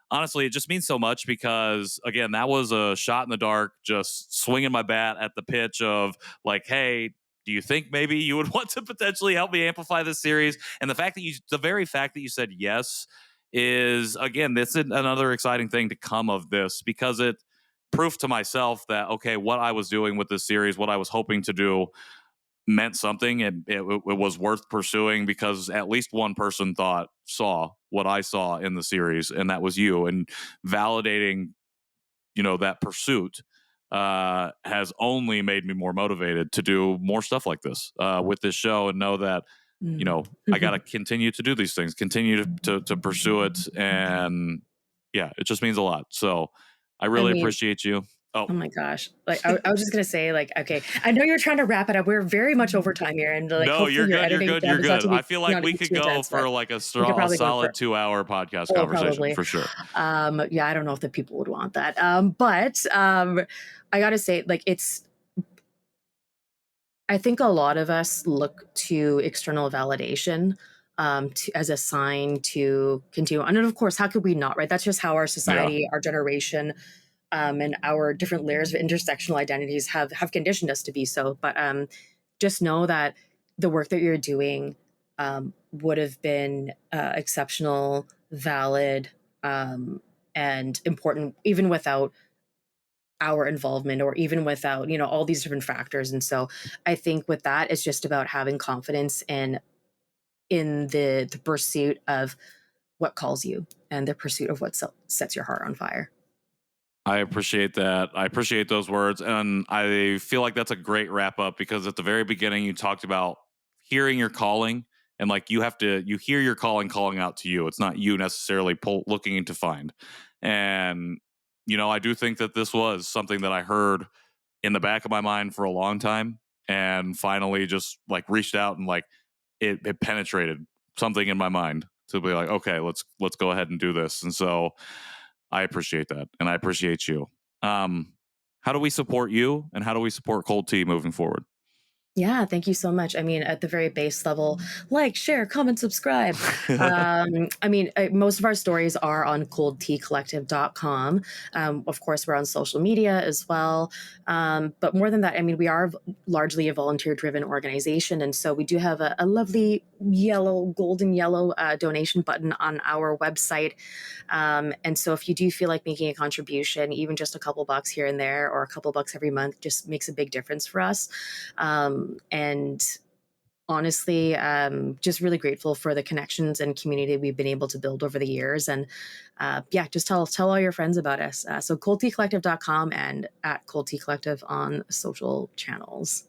honestly, it just means so much because, again, that was a shot in the dark, just swinging my bat at the pitch of like, hey, do you think maybe you would want to potentially help me amplify this series? And the very fact that you said yes is, again, this is another exciting thing to come of this because it proof to myself that, okay, what I was doing with this series, what I was hoping to do meant something and it was worth pursuing because at least one person saw what I saw in the series, and that was you. And validating, that pursuit has only made me more motivated to do more stuff like this with this show and know that, Mm. I got to continue to do these things, continue to pursue it. And yeah, it just means a lot. So I I really mean, appreciate you. Oh, oh my gosh. Like I was just gonna say, like, okay, I know you're trying to wrap it up. We're very much over time here, and like no, hopefully you're your good. You're editing good. You're standards good. I feel like not to we be could too go intense, but for like a we could probably go solid for 2-hour podcast oh, conversation probably. for sure. Yeah, I don't know if the people would want that. But I gotta say, like I think a lot of us look to external validation as a sign to continue. And of course, how could we not, right? That's just how our Yeah. society, our generation, and our different layers of intersectional identities have conditioned us to be so. But just know that the work that you're doing would have been exceptional, valid, and important, even without our involvement or even without all these different factors. And so I think with that, it's just about having confidence in the pursuit of what calls you and the pursuit of what sets your heart on fire. I appreciate that. I appreciate those words. And I feel like that's a great wrap up because at the very beginning, you talked about hearing your calling and like you hear your calling out to you. It's not you necessarily looking to find. And, I do think that this was something that I heard in the back of my mind for a long time and finally just like reached out and like it penetrated something in my mind to be like, okay, let's go ahead and do this. And so I appreciate that. And I appreciate you. How do we support you and how do we support Cold Tea moving forward? Yeah, thank you so much. I mean, at the very base level, like, share, comment, subscribe. Most of our stories are on coldteacollective.com. Of course, we're on social media as well. But more than that, I mean, we are largely a volunteer driven organization. And so we do have a lovely golden yellow donation button on our website. And so if you do feel like making a contribution, even just a couple bucks here and there or a couple bucks every month just makes a big difference for us. And honestly, just really grateful for the connections and community we've been able to build over the years. And just tell all your friends about us. So coldteacollective.com and at Cold Tea Collective on social channels.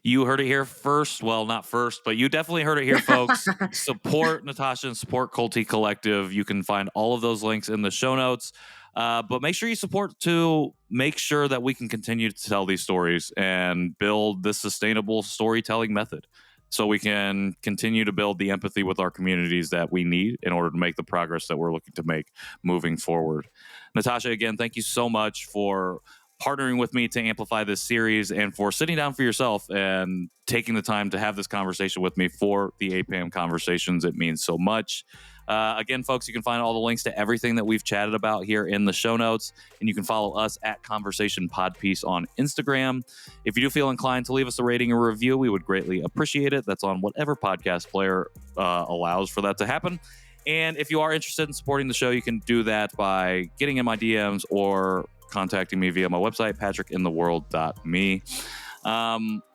You heard it here first. Well, not first, but you definitely heard it here, folks. Support Natasha and support Cold Tea Collective. You can find all of those links in the show notes. But make sure you support to make sure that we can continue to tell these stories and build this sustainable storytelling method so we can continue to build the empathy with our communities that we need in order to make the progress that we're looking to make moving forward. Natasha, again, thank you so much for partnering with me to amplify this series and for sitting down for yourself and taking the time to have this conversation with me for the APAHM Conversations. It means so much. Again, folks, you can find all the links to everything that we've chatted about here in the show notes, and you can follow us at Conversation Podpiece on Instagram. If you do feel inclined to leave us a rating or review, we would greatly appreciate it. That's on whatever podcast player allows for that to happen. And if you are interested in supporting the show, you can do that by getting in my DMs or contacting me via my website, patrickintheworld.me.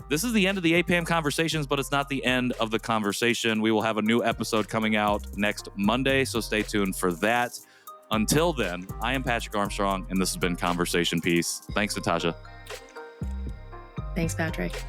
This is the end of the APAHM Conversations, but it's not the end of the conversation. We will have a new episode coming out next Monday, so stay tuned for that. Until then, I am Patrick Armstrong, and this has been Conversation Piece. Thanks, Natasha. Thanks, Patrick.